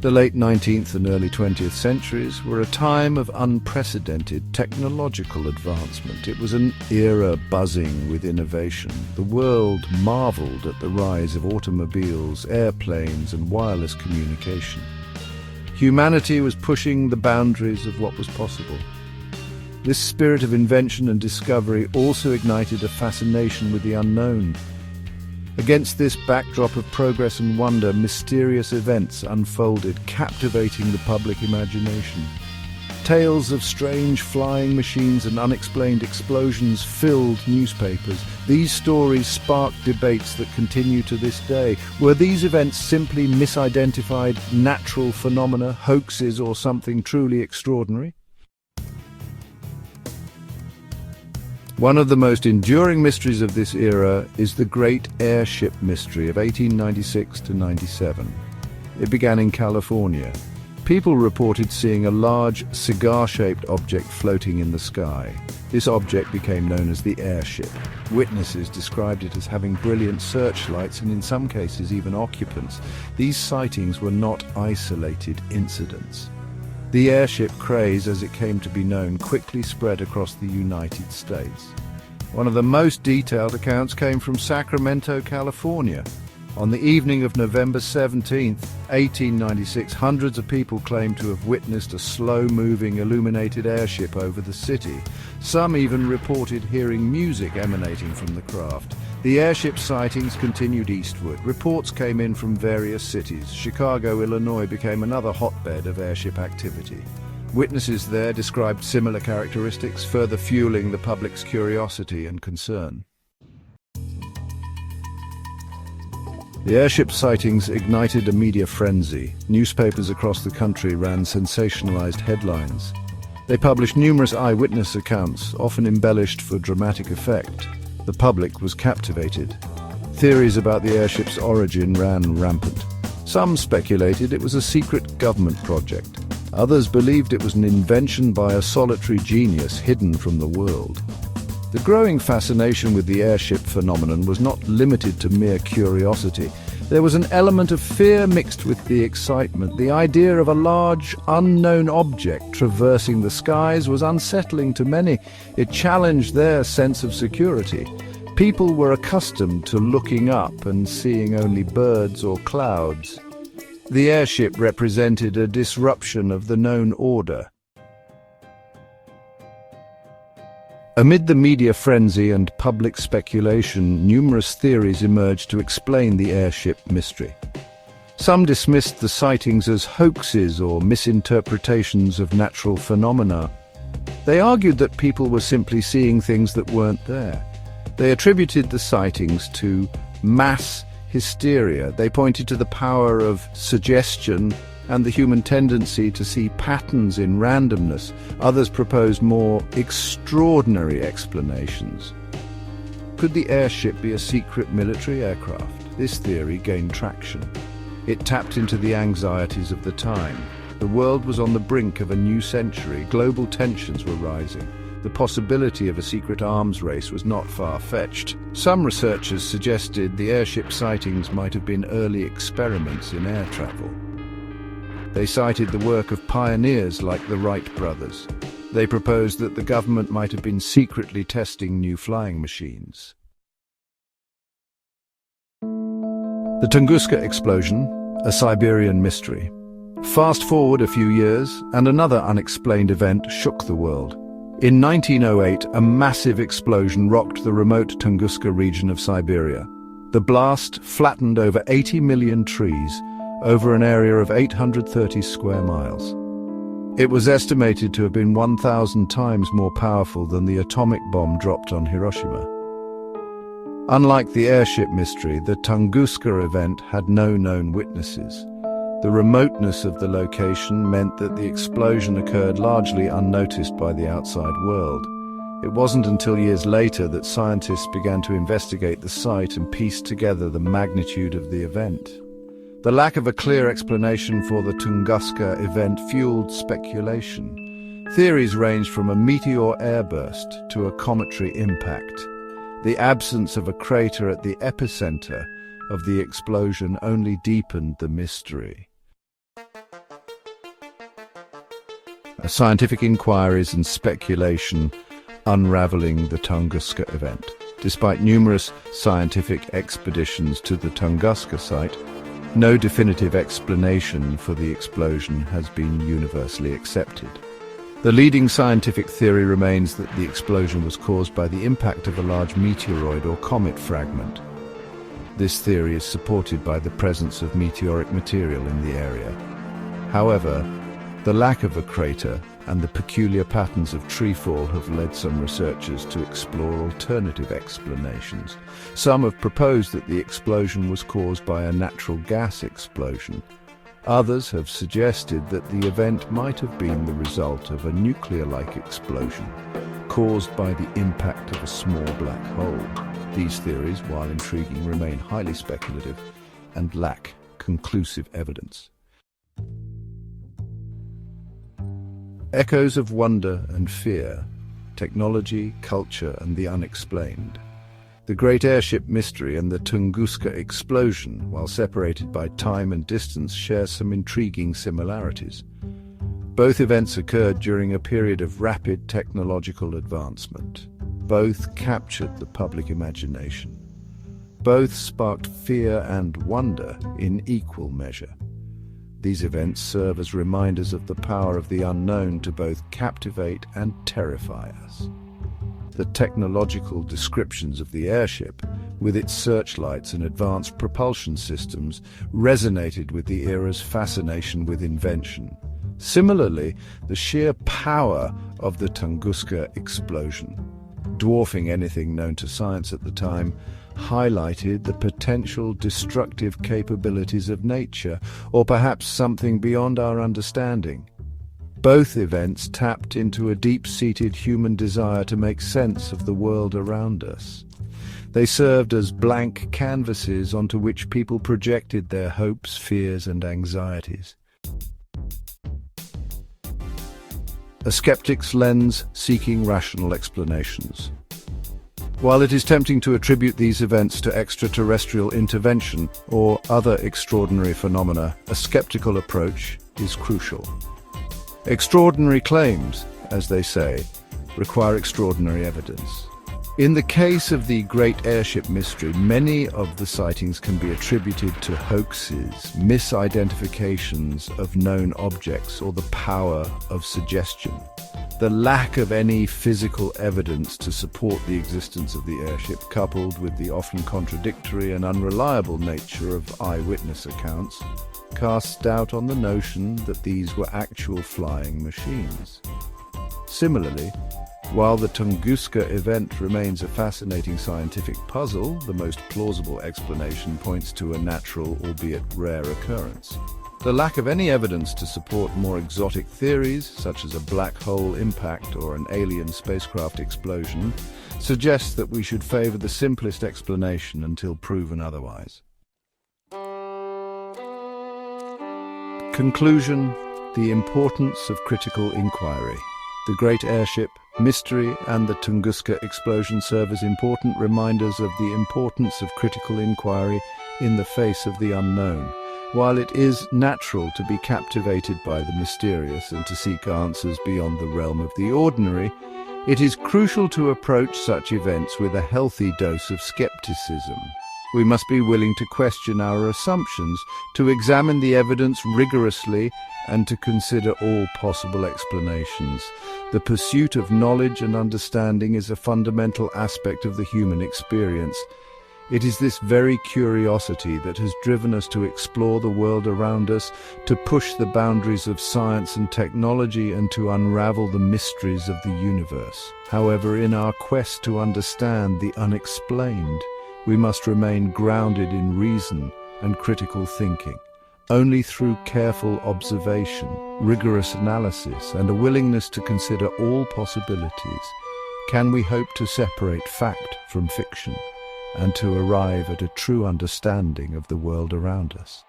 The late 19th and early 20th centuries were a time of unprecedented technological advancement. It was an era buzzing with innovation. The world marveled at the rise of automobiles, airplanes, and wireless communication. Humanity was pushing the boundaries of what was possible. This spirit of invention and discovery also ignited a fascination with the unknown. Against this backdrop of progress and wonder, mysterious events unfolded, captivating the public imagination. Tales of strange flying machines and unexplained explosions filled newspapers. These stories sparked debates that continue to this day. Were these events simply misidentified natural phenomena, hoaxes, or something truly extraordinary? One of the most enduring mysteries of this era is the Great Airship Mystery of 1896 to 97. It began in California. People reported seeing a large, cigar-shaped object floating in the sky. This object became known as the Airship. Witnesses described it as having brilliant searchlights and in some cases even occupants. These sightings were not isolated incidents. The airship craze, as it came to be known, quickly spread across the United States. One of the most detailed accounts came from Sacramento, California. On the evening of November 17, 1896, hundreds of people claimed to have witnessed a slow-moving illuminated airship over the city. Some even reported hearing music emanating from the craft. The airship sightings continued eastward. Reports came in from various cities. Chicago, Illinois became another hotbed of airship activity. Witnesses there described similar characteristics, further fueling the public's curiosity and concern. The airship sightings ignited a media frenzy. Newspapers across the country ran sensationalized headlines. They published numerous eyewitness accounts, often embellished for dramatic effect. The public was captivated. Theories about the airship's origin ran rampant. Some speculated it was a secret government project. Others believed it was an invention by a solitary genius hidden from the world. The growing fascination with the airship phenomenon was not limited to mere curiosity. There was an element of fear mixed with the excitement. The idea of a large, unknown object traversing the skies was unsettling to many. It challenged their sense of security. People were accustomed to looking up and seeing only birds or clouds. The airship represented a disruption of the known order. Amid the media frenzy and public speculation, numerous theories emerged to explain the airship mystery. Some dismissed the sightings as hoaxes or misinterpretations of natural phenomena. They argued that people were simply seeing things that weren't there. They attributed the sightings to mass hysteria. They pointed to the power of suggestion and the human tendency to see patterns in randomness. Others proposed more extraordinary explanations. Could the airship be a secret military aircraft? This theory gained traction. It tapped into the anxieties of the time. The world was on the brink of a new century. Global tensions were rising. The possibility of a secret arms race was not far-fetched. Some researchers suggested the airship sightings might have been early experiments in air travel. They cited the work of pioneers like the Wright brothers. They proposed that the government might have been secretly testing new flying machines. The Tunguska explosion, a Siberian mystery. Fast forward a few years, and another unexplained event shook the world. In 1908, a massive explosion rocked the remote Tunguska region of Siberia. The blast flattened over 80 million trees over an area of 830 square miles. It was estimated to have been 1,000 times more powerful than the atomic bomb dropped on Hiroshima. Unlike the airship mystery, the Tunguska event had no known witnesses. The remoteness of the location meant that the explosion occurred largely unnoticed by the outside world. It wasn't until years later that scientists began to investigate the site and piece together the magnitude of the event. The lack of a clear explanation for the Tunguska event fueled speculation. Theories ranged from a meteor airburst to a cometary impact. The absence of a crater at the epicenter of the explosion only deepened the mystery. scientific inquiries and speculation unraveling the Tunguska event. Despite numerous scientific expeditions to the Tunguska site, no definitive explanation for the explosion has been universally accepted. The leading scientific theory remains that the explosion was caused by the impact of a large meteoroid or comet fragment. This theory is supported by the presence of meteoric material in the area. However, the lack of a crater and the peculiar patterns of treefall have led some researchers to explore alternative explanations. Some have proposed that the explosion was caused by a natural gas explosion. Others have suggested that the event might have been the result of a nuclear-like explosion caused by the impact of a small black hole. These theories, while intriguing, remain highly speculative and lack conclusive evidence. Echoes of wonder and fear, technology, culture, and the unexplained. The Great Airship Mystery and the Tunguska explosion, while separated by time and distance, share some intriguing similarities. Both events occurred during a period of rapid technological advancement. Both captured the public imagination. Both sparked fear and wonder in equal measure. These events serve as reminders of the power of the unknown to both captivate and terrify us. The technological descriptions of the airship, with its searchlights and advanced propulsion systems, resonated with the era's fascination with invention. Similarly, the sheer power of the Tunguska explosion, dwarfing anything known to science at the time, highlighted the potential destructive capabilities of nature, or perhaps something beyond our understanding. Both events tapped into a deep-seated human desire to make sense of the world around us. They served as blank canvases onto which people projected their hopes, fears, and anxieties. A skeptic's lens seeking rational explanations. While it is tempting to attribute these events to extraterrestrial intervention or other extraordinary phenomena, a skeptical approach is crucial. Extraordinary claims, as they say, require extraordinary evidence. In the case of the Great Airship Mystery, many of the sightings can be attributed to hoaxes, misidentifications of known objects, or the power of suggestion. The lack of any physical evidence to support the existence of the airship, coupled with the often contradictory and unreliable nature of eyewitness accounts, casts doubt on the notion that these were actual flying machines. Similarly, while the Tunguska event remains a fascinating scientific puzzle, the most plausible explanation points to a natural, albeit rare, occurrence. The lack of any evidence to support more exotic theories, such as a black hole impact or an alien spacecraft explosion, suggests that we should favor the simplest explanation until proven otherwise. Conclusion: the importance of critical inquiry. The Great Airship Mystery and the Tunguska explosion serve as important reminders of the importance of critical inquiry in the face of the unknown. While it is natural to be captivated by the mysterious and to seek answers beyond the realm of the ordinary, it is crucial to approach such events with a healthy dose of skepticism. We must be willing to question our assumptions, to examine the evidence rigorously, and to consider all possible explanations. The pursuit of knowledge and understanding is a fundamental aspect of the human experience. It is this very curiosity that has driven us to explore the world around us, to push the boundaries of science and technology, and to unravel the mysteries of the universe. However, in our quest to understand the unexplained, we must remain grounded in reason and critical thinking. Only through careful observation, rigorous analysis, and a willingness to consider all possibilities can we hope to separate fact from fiction and to arrive at a true understanding of the world around us.